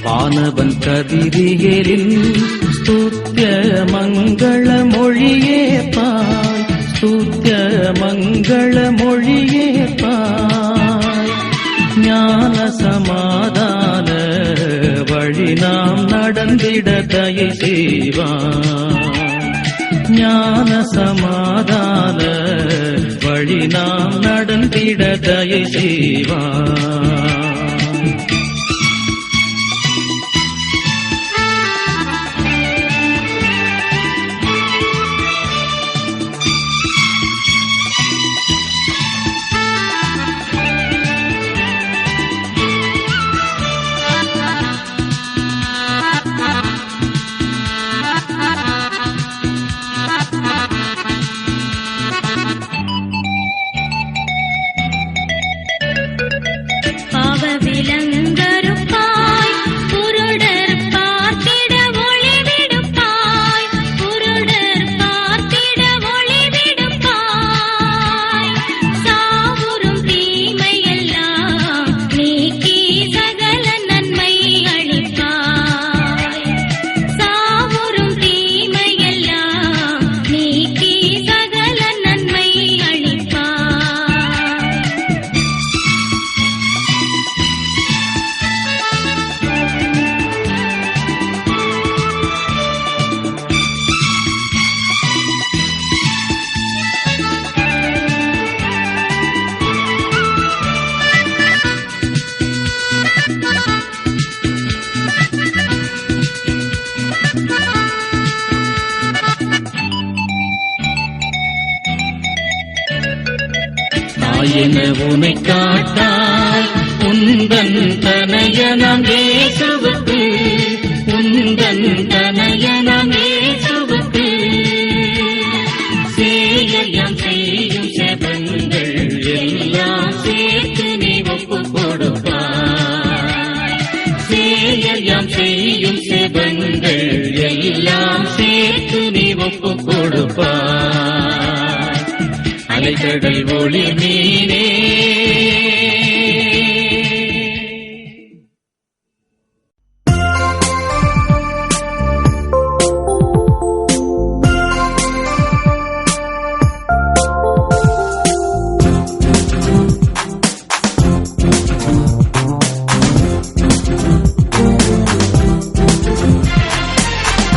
வானவன் கதிரியரின் ஸ்துத்ய மங்கள மொழியே பாய், ஸ்துத்ய மங்கள மொழியே பாய். ஞான சமாதான வழி நாம் நடந்திட தயை செய்வாய். ஞான சமாதான வழி நாம் நடந்திட தயை செய்வாய். என உனை காட்டாய் உந்தன் தனையனம் இயேசுவுக்கு, உந்தன் தனையனம் இயேசுவுக்கு. சேயம் செய்யும் செபங்கள் எல்லாம் சேர்த்து நீ ஒப்பு கொடுப்பாய். சேயம் செய்யும் செபங்கள் எல்லாம் சேர்த்து நீ ஒப்பு கொடுப்பாய். அலைகடல் ஒளி மீனே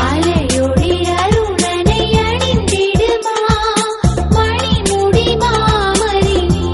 அலையோடி அருணனை அணிந்திடுமா மணிமுடி மாமரினி.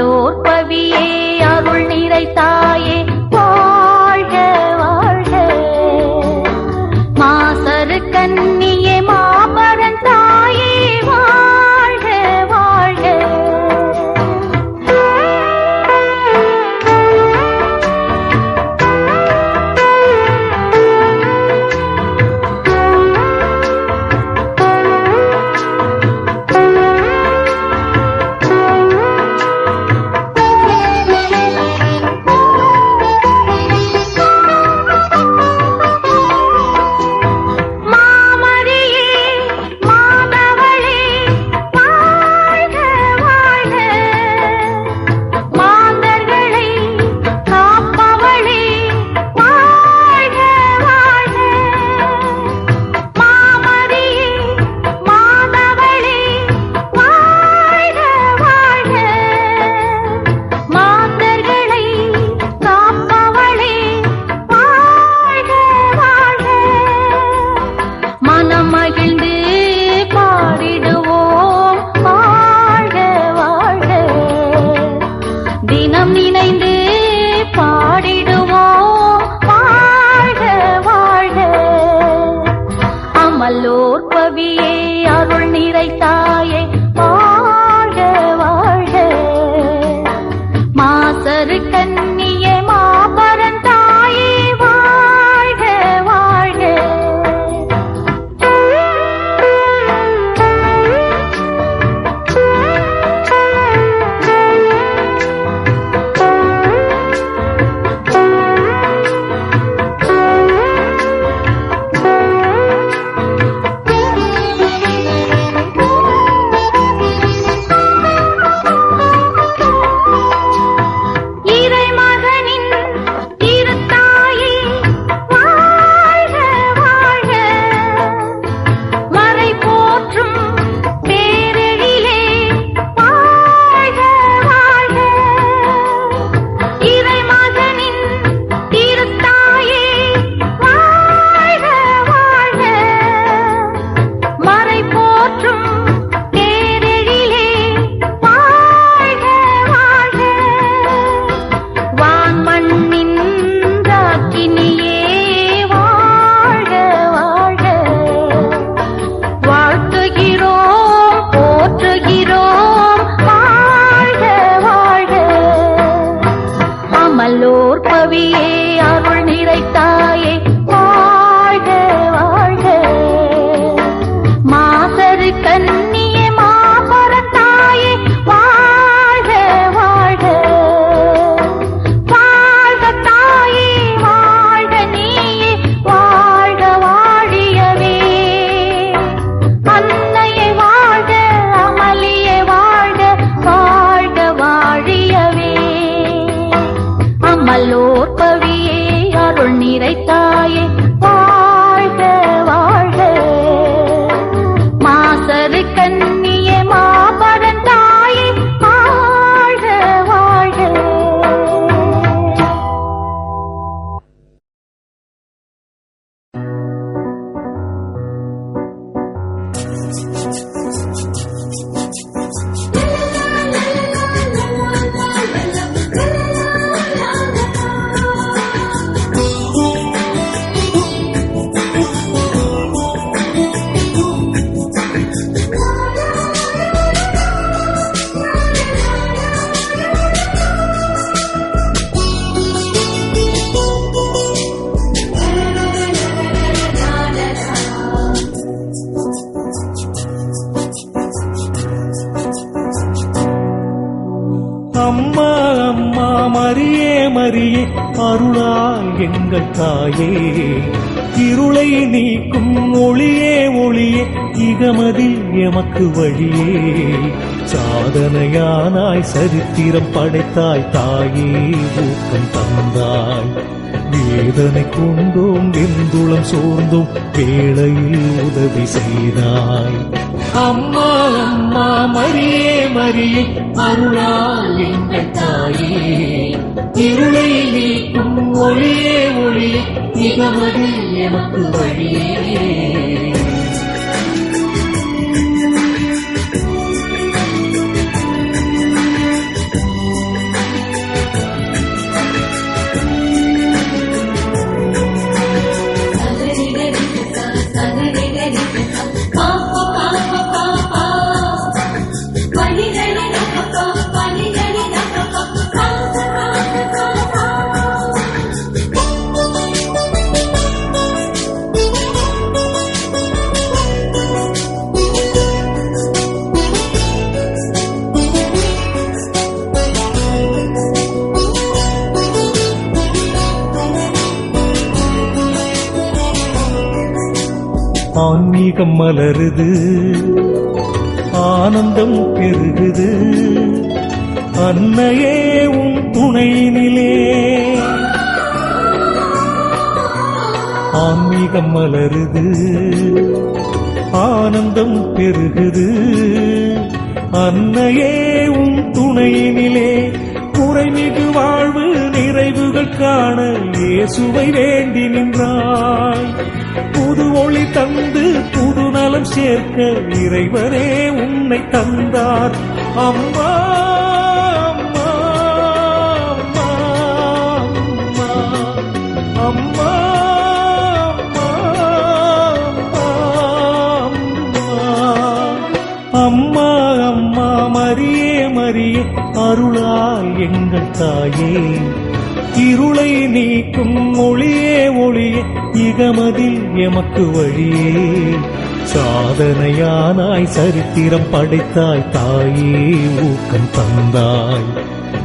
அமலோர் பவியே அருள் நிறைத்தாயே வாழ்க வாழ்க. மாசரு கன்னியே மாபரன் தாயே வாழ்க வாழ்க. அமலோர் பவியே அருள் நிறைத்தாயே வாழ்க வாழ்க. மாசரு கன்னியே மாபரன் தாயே வாழ்க வாழ்க. அமலோர் பவியே அருள் நிறைத்தாயே வாழ்க வாழ்க. மாசரு கன்னியே மாபரன் தாயே வாழ்க வாழ்க. வாழ்க தாயே வாழ்க நீயே வாழ்க வாழியவே. அன்னையே வாழ்க அமளியே வாழ்க வாழ்க வாழியவே. அமலோர் பவியே அருள் நிறைத்தாயே வாழ்க வாழ்க. மாசரு கன்னியே மாபரன் தாயே வாழ்க வாழ்க. அம்மா அம்மா மரியே மரியே அருளால் எங்கள் தாயே. இருளை நீக்கும் ஒளியே ஒளியே இகமதில் எமக்கு வழியே. சாதனையானாய் சரித்திரம் படைத்தாய் தாயே ஊக்கம் தந்தாய். வேதனை கொண்டோம் வெந்துளம் சோர்ந்தோம் வேளையில் உதவி செய்தாய். அம்மா அம்மா மரியே மரியே அருளால் எங்கள் தாயே. இருளை நீக்கும் ஒளியே ஒளியே இகமதில் எமக்கு வழியே. ஆன்மீகம் மலருது, ஆனந்தம் பெருகுது, அன்னையே உன் துணையினிலே. ஆன்மீகம் மலருது, ஆனந்தம் பெருகுது, அன்னையே உன் துணையினிலே. குறைமிகு வாழ்வு நிறைவுகள் காண இயேசுவை வேண்டி நின்றாய். புது ஒளி தந்து புது நலம் சேர்க்க இறைவனே உன்னை தந்தார். அம்மா அம்மா அம்மா அம்மா அம்மா அம்மா மரியே மரியே அருளாய் எங்கள் தாயே. இருளை நீக்கும் ஒளியே ஒளியே இகமதில் எமக்கு வழியே. சாதனையானாய் சரித்திரம் படைத்தாய் தாயே, ஊக்கம் தந்தாய்.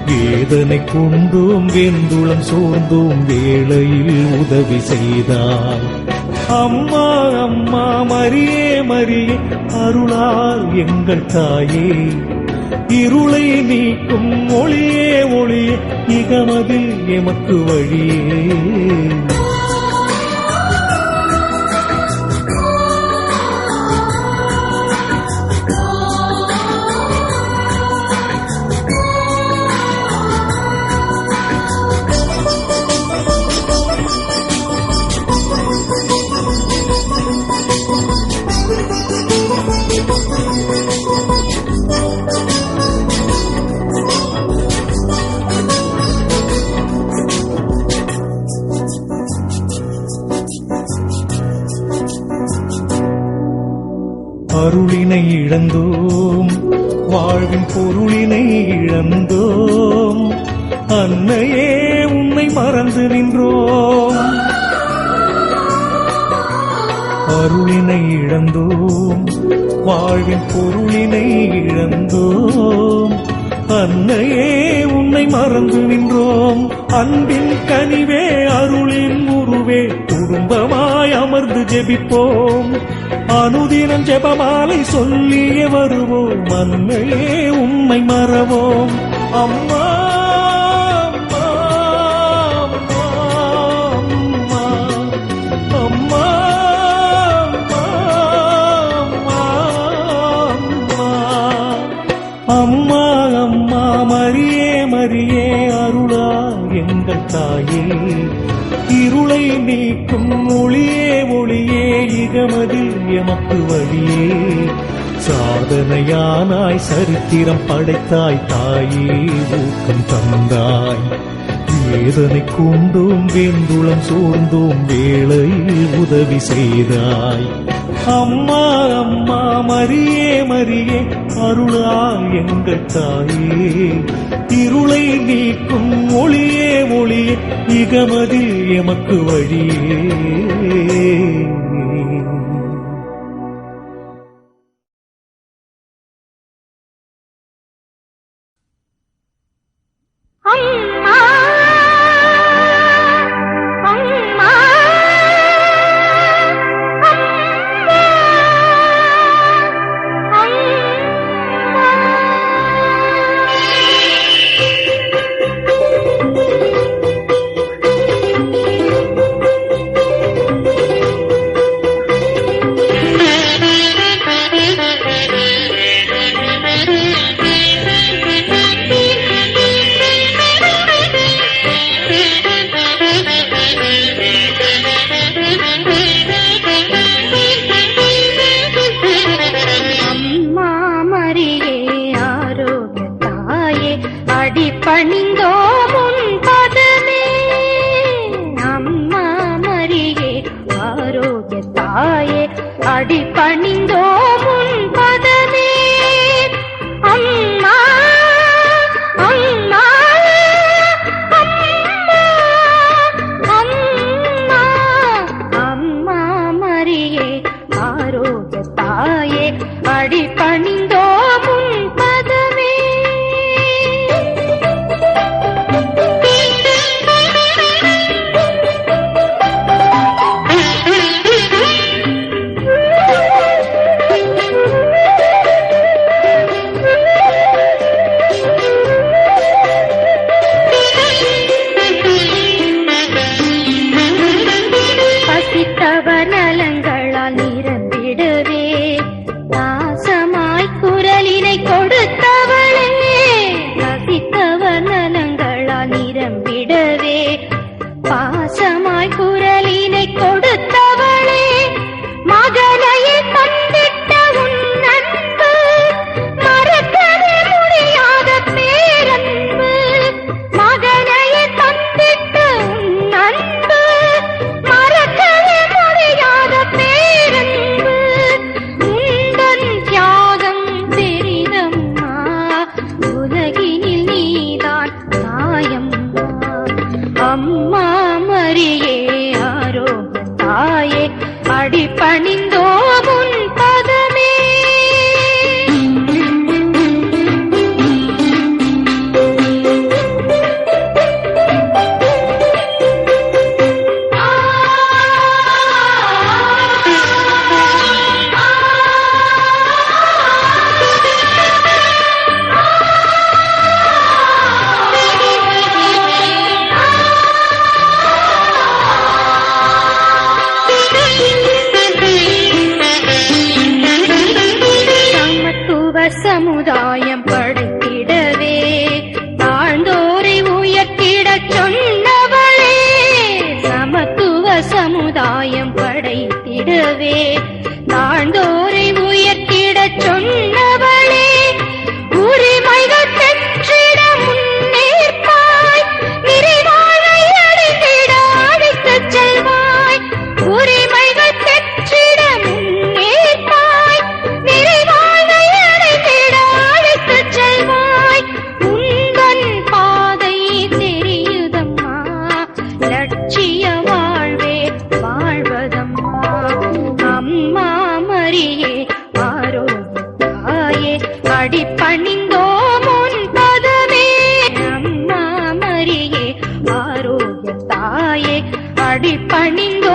வேதனை கொண்டோம் வெந்துளம் சோர்ந்தோம் வேளையில் உதவி செய்தாய். அம்மா அம்மா மரியே மரியே அருளால் எங்கள் தாயே. இருளை நீக்கும் ஒளியே ஒளியே இகமதில் எமக்கு வழியே. அருளினை இழந்தோம், வாழ்வின் பொருளினை இழந்தோம், அன்னையே உன்னை மறந்து நின்றோம். அருளினை இழந்தோம், வாழ்வின் பொருளினை இழந்தோம், அன்னையே உன்னை மறந்து நின்றோம். அன்பின் கனிவே அருளின் உருவே குடும்பமாய் அமர்ந்து ஜெபிப்போம். அனுதினம் ஜெபமாலை சொல்லியே வருவோம், அன்னையே உம்மை மறவோம். அம்மா அம்மா அம்மா அம்மா அம்மா அம்மா மரியே மரியே அருளா எங்கள் தாயே. இருளை நீக்கும் ஒளியே ஒளியே இகமதில் எமக்கு வழியே. சாதனையானாய் சரித்திரம் படைத்தாய் தாயே, ஊக்கம் தந்தாய். வேதனை கொண்டோம் வெந்துளம் சோர்ந்தோம் வேளையில் உதவி செய்தாய். அம்மா அம்மா மரியே மரியே அருளால் எங்கள் தாயே. இருளை நீக்கும் ஒளியே ஒளியே இகமதில் எமக்கு வழியே. அம்மா அம்மா பணிந்தோம் உன் பதமே. அம்மா மரியே ஆரோக்கிய தாயே, அடி பணிந்தோம் உன் பதமே. அம்மா அம்மா அம்மா அம்மா அம்மா மரியே ஆரோக்கிய தாயே, அடி பணிந்தோம் உன் பதமே. சமுதாயம் படைத்திடவே தாழ்ந்தோரை உயர்த்திடச் சொன்னவளே உரிமைகள் பெற்றிட முன்னேற்பாய் நிறைவாழ்வை அடைந்திட அழைத்துச் செல்வாய் உரிமைகள் பெற்றிட முன்னேற்பாய் நிறைவாழ்வை அடைந்திட அழைத்துச் செல்வாய் உந்தன் பாதை தெரியுதம்மா லட்சிய வாழ்வே வாழ்வதம்மா அம்மா மரியே ஆரோக்கிய அடிபணிந்தோம் உன் பதமே அம்மா மரியே ஆரோக்கிய தாயே அடிபணிந்தோ